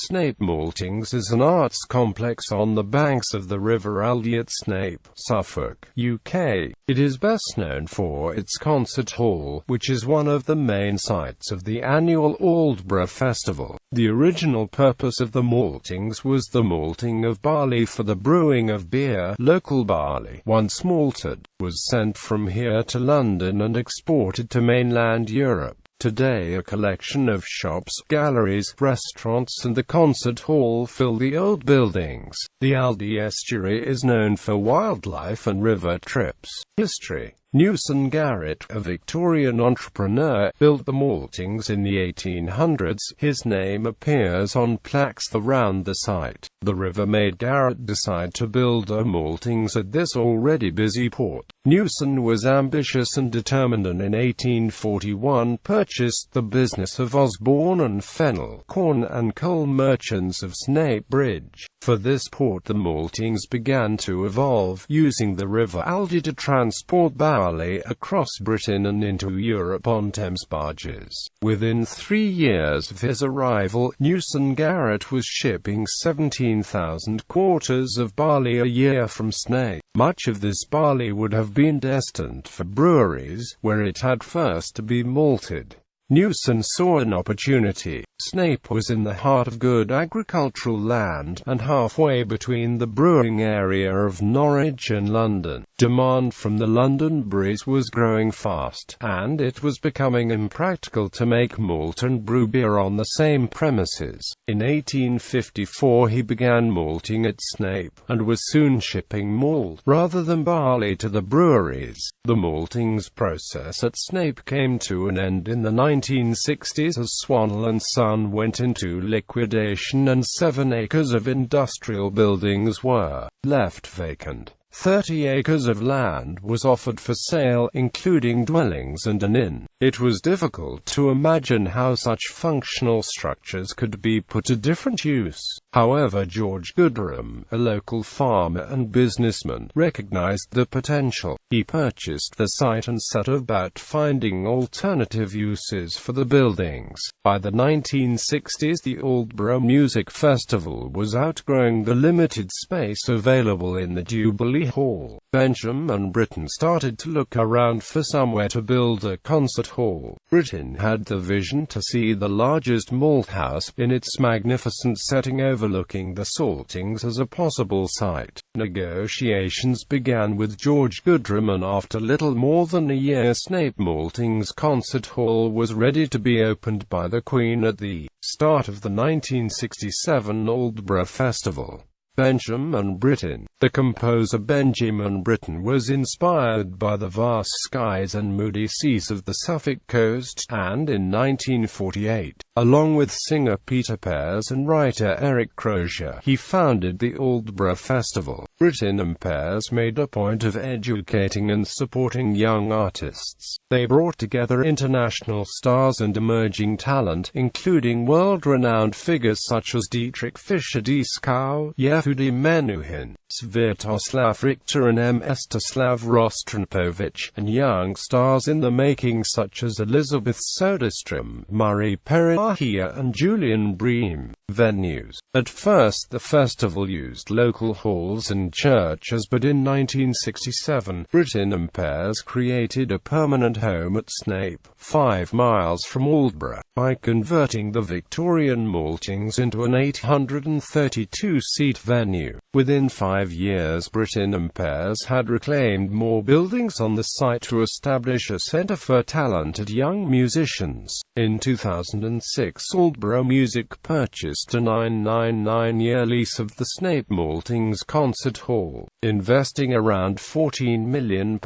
Snape Maltings is an arts complex on the banks of the River Alde at Snape, Suffolk, UK. It is best known for its concert hall, which is one of the main sites of the annual Aldeburgh Festival. The original purpose of the maltings was the malting of barley for the brewing of beer. Local barley, once malted, was sent from here to London and exported to mainland Europe. Today a collection of shops, galleries, restaurants and the concert hall fill the old buildings. The Alde estuary is known for wildlife and river trips. History. Newson Garrett, a Victorian entrepreneur, built the maltings in the 1800s. His name appears on plaques around the site. The river made Garrett decide to build the maltings at this already busy port. Newson was ambitious and determined, and in 1841 purchased the business of Osborne and Fennell, corn and coal merchants of Snape Bridge. For this port the maltings began to evolve, using the River Alde to transport barley across Britain and into Europe on Thames barges. Within 3 years of his arrival, Newson Garrett was shipping 17,000 quarters of barley a year from Snape. Much of this barley would have been destined for breweries, where it had first to be malted. Newson saw an opportunity. Snape was in the heart of good agricultural land, and halfway between the brewing area of Norwich and London. Demand from the London breweries was growing fast, and it was becoming impractical to make malt and brew beer on the same premises. In 1854 he began malting at Snape, and was soon shipping malt, rather than barley, to the breweries. The maltings process at Snape came to an end in the 1960s as Swanell and Son went into liquidation and 7 acres of industrial buildings were left vacant. 30 acres of land was offered for sale, including dwellings and an inn. It was difficult to imagine how such functional structures could be put to different use. However, George Goodrum, a local farmer and businessman, recognized the potential. He purchased the site and set about finding alternative uses for the buildings. By the 1960s, the Aldeburgh Music Festival was outgrowing the limited space available in the Jubilee Hall. Benjamin Britten started to look around for somewhere to build a concert hall. Britten had the vision to see the largest malt house, in its magnificent setting overlooking the Saltings, as a possible site. Negotiations began with George Goodrum, and after little more than a year Snape Maltings Concert Hall was ready to be opened by the Queen at the start of the 1967 Aldeburgh Festival. Benjamin Britten. The composer Benjamin Britten was inspired by the vast skies and moody seas of the Suffolk coast, and in 1948, along with singer Peter Pears and writer Eric Crozier, he founded the Aldeburgh Festival. Britten and Pears made a point of educating and supporting young artists. They brought together international stars and emerging talent, including world-renowned figures such as Dietrich Fischer-Dieskau, Yehudi Menuhin, Sviatoslav Richter and Mstislav Rostropovich, and young stars in the making such as Elizabeth Soderstrom, Murray Perahia and Julian Bream. Venues. At first the festival used local halls and churches, but in 1967, Britten and Pears created a permanent home at Snape, 5 miles from Aldeburgh, by converting the Victorian maltings into an 832-seat venue. Within 5 years, Britten and Pears had reclaimed more buildings on the site to establish a centre for talented young musicians. In 2006, Aldeburgh Music purchased a 999-year lease of the Snape Maltings Concert Hall, investing around £14 million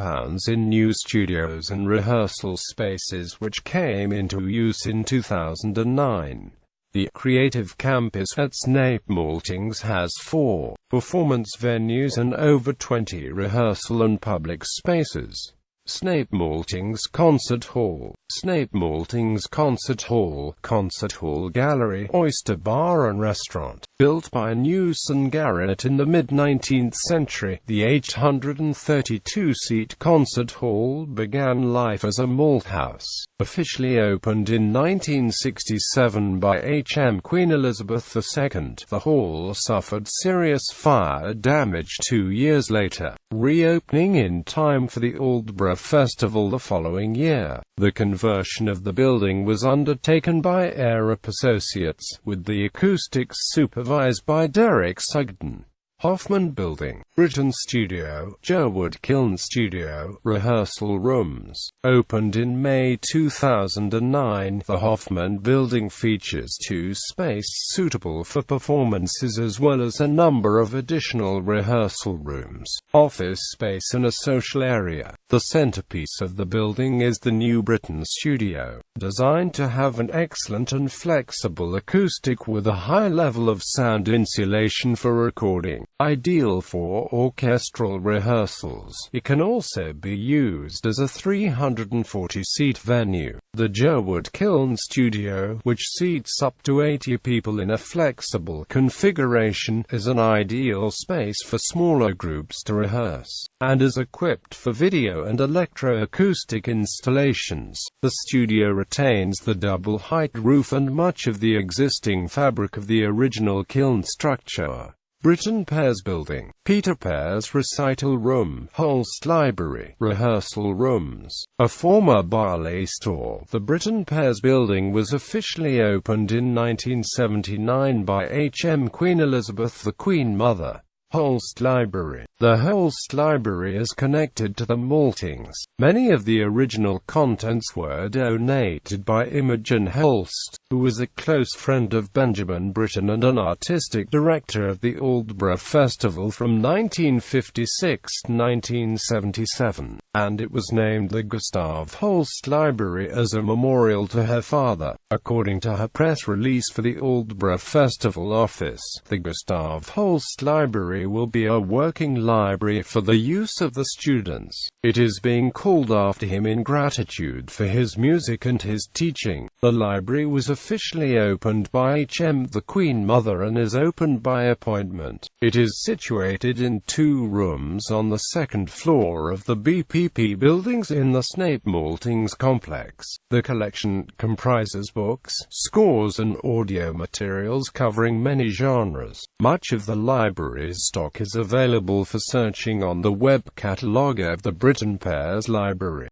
in new studios and rehearsal spaces, which came into use in 2009. The creative campus at Snape Maltings has 4 performance venues and over 20 rehearsal and public spaces. Snape Maltings Concert Hall. Snape Maltings Concert Hall Gallery, Oyster Bar and Restaurant. Built by Newson Garrett in the mid-19th century, the 832-seat concert hall began life as a malt house. Officially opened in 1967 by H.M. Queen Elizabeth II, the hall suffered serious fire damage 2 years later, reopening in time for the Aldeburgh Festival the following year. The conversion of the building was undertaken by Arup Associates, with the acoustics supervised by Derek Sugden. Hoffman Building, Britain Studio, Jerwood Kiln Studio, rehearsal rooms. Opened in May 2009, the Hoffman Building features 2 spaces suitable for performances as well as a number of additional rehearsal rooms, office space and a social area. The centerpiece of the building is the new Britain Studio, designed to have an excellent and flexible acoustic with a high level of sound insulation for recording. Ideal for orchestral rehearsals, it can also be used as a 340-seat venue. The Jerwood Kiln Studio, which seats up to 80 people in a flexible configuration, is an ideal space for smaller groups to rehearse, and is equipped for video and electroacoustic installations. The studio retains the double-height roof and much of the existing fabric of the original kiln structure. Britain Pears Building, Peter Pears Recital Room, Holst Library, rehearsal rooms. A former barley store, the Britain Pears Building was officially opened in 1979 by H.M. Queen Elizabeth the Queen Mother. Holst Library. The Holst Library is connected to the Maltings. Many of the original contents were donated by Imogen Holst, who was a close friend of Benjamin Britten and an artistic director of the Aldeburgh Festival from 1956 to 1977, and it was named the Gustav Holst Library as a memorial to her father. According to her press release for the Aldeburgh Festival office, the Gustav Holst Library will be a working library for the use of the students. It is being called after him in gratitude for his music and his teaching. The library was officially opened by H.M. the Queen Mother and is opened by appointment. It is situated in 2 rooms on the 2nd floor of the BPP buildings in the Snape Maltings complex. The collection comprises books, scores and audio materials covering many genres. Much of the library's stock is available for searching on the web catalogue of the Britain Pears Library.